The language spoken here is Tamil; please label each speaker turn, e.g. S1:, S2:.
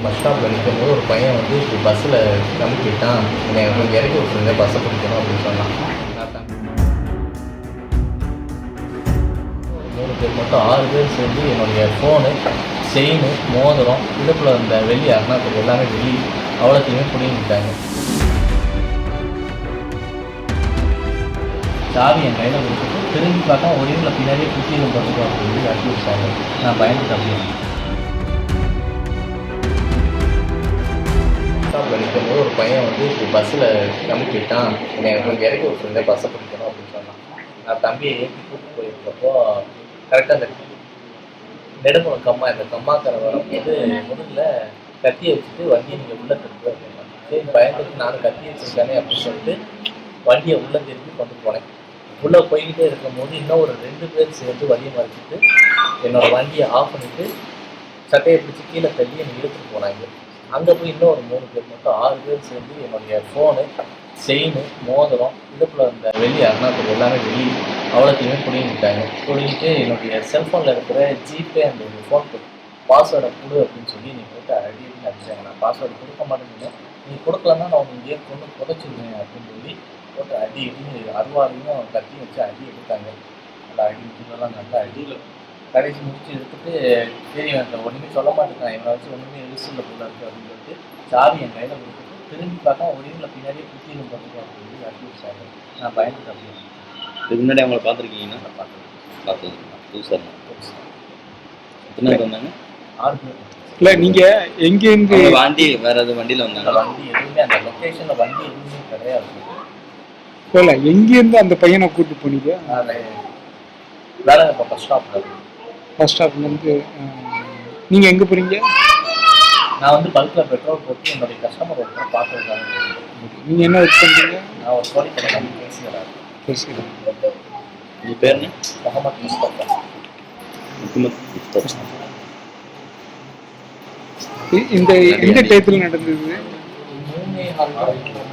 S1: பஸ் ஸ்டாப்பில் நிற்கும்போது ஒரு பையன் வந்து இப்படி பஸ்ஸில் கிளம்பிட்டான், என்னை கொஞ்சம் இறக்கி விட்டுருங்க, பஸ்ஸை பிடிக்கணும் அப்படின்னு சொன்னான். நான் தான் 3 பேர் மட்டும் 6 பேர் சேர்ந்து என்னுடைய ஃபோனு, செயின், மோதிரம், இடுப்பில் இருந்த வெள்ளி அருணாத்துக்கு எல்லாமே வெள்ளி அவ்வளோத்தையுமே பிடிங்கிட்டாங்க. சாவி என் கையில் கொடுத்துட்டு திரும்பி பார்த்தா ஒரு இதில் பின்னாடியே குத்தியும் பார்த்துக்கோ அப்படின்னு அடிச்சு விட்டாங்க. நான் பயந்துட்டு அப்படியே ஸ்டாப்பில் நிற்கும்போது ஒரு பையன் வந்து இப்படி பஸ்ஸில் கிளம்பிட்டான், என்னை கொஞ்சம் இறக்கி விட்டுருங்க, பஸ்ஸை பிடிக்கணும் அப்படின்னு சொன்னான். நான் தம்பியை ஏற்றி கூப்பிட்டு போயிருக்கப்போ கரெக்டாக அந்த நெடுமுறை கம்மா, இந்த கம்மாக்கரை வரும்போது முதுகில் கத்தியை வச்சுட்டு வண்டியை நீங்கள் உள்ளே திருப்பி அப்படின்னா சரி பயந்துட்டு நானும் கத்தி வச்சுருக்கானே அப்படின்னு சொல்லிட்டு வண்டியை உள்ளே திருப்பி கொண்டு போனேன். உள்ளே போய்கிட்டே இருக்கும்போது இன்னும் ஒரு 2 பேர் சேர்ந்து வண்டியை மறைச்சிட்டு என்னோடய வண்டியை ஆஃப் பண்ணிவிட்டு சட்டையை பிடிச்சி கீழே தள்ளி என்னை இழுத்துட்டு போனாங்க. அங்கே போய் இன்னும் ஒரு 3 பேர் மட்டும் 6 பேர் சேர்ந்து என்னுடைய ஃபோனு, செயின், மோதிரம், இடுப்பில் இருந்த வெள்ளி அருணாத்துக்கு எல்லாமே வெள்ளி அவ்வளோத்தையுமே பிடிங்கிட்டாங்க. பிடிங்கிட்டு என்னுடைய செல்ஃபோனில் இருக்கிற ஜிபே அந்த ஃபோன் பாஸ்வேர்டை கொடு அப்படின்னு சொல்லி நீ போட்டு அடி அடிச்சாங்க. நான் பாஸ்வேர்டு கொடுக்க மாட்டேங்க, நீ கொடுக்கலன்னா நான் உங்க இங்கேயே கொண்டு புதைச்சிருவேன் அப்படின்னு சொல்லி போட்டு அடி அடின்னு அருவாளையும் கத்தியும் வச்சு அடி எடுத்தாங்க. நல்லா அடி முதுகெல்லாம் நல்லா அடியில் கடைசி முடிச்சு எடுத்துட்டு சரி அந்த ஒன்றுமே சொல்ல மாட்டேங்கிறான், என்னை வச்சு ஒன்றுமே ரிசல்ல போல இருக்குது அப்படின்னு சொல்லிட்டு சாவி என் கையில் கொடுத்துட்டு திரும்பி பார்த்தா ஒரு இதில் பின்னாடியே குத்தியும் பார்த்துக்கோ அப்படின்னு சொல்லி அடி வச்சாங்க. நான் பயந்துட்டு அப்படியே
S2: இதுக்கு முன்னாடி அவங்கள பார்த்துருக்கீங்கன்னா?
S1: நான்
S2: பார்த்தது புதுசாக எத்தனை பேர் வந்தாங்க?
S1: 6 பேர்.
S3: இல்லை நீங்கள் எங்கேருந்து
S2: வண்டி வேற எதுவும் வண்டியில்
S1: அந்த
S2: வந்தாங்க?
S1: வண்டி எதுவுமே அந்த லொக்கேஷனில் வண்டி எதுவுமே கிடையாது.
S3: இல்லை எங்கேருந்து அந்த பையனை கூப்பிட்டு போனீங்க?
S1: நான் வேலை இப்போ பஸ் ஸ்டாப்பில்
S3: பஸ் ஸ்டாப்லேருந்து நீங்கள் எங்கே போகிறீங்க?
S1: நான் வந்து பல்கில் பெட்ரோல் போட்டு என்னுடைய கஸ்டமர் ஒருத்தர் பார்த்துருக்காங்க.
S3: நீங்கள் என்ன ஒர்க் பண்ணுறீங்க?
S1: நான் ஒரு கோடி கடை நம்ம பேசுகிறேன்.
S3: பேசுகிறேன்.
S2: உங்கள் பேர் என்ன?
S1: முகமது முஸ்தபா.
S3: இந்த எந்த டயத்தில் நடந்தது?
S1: 3 4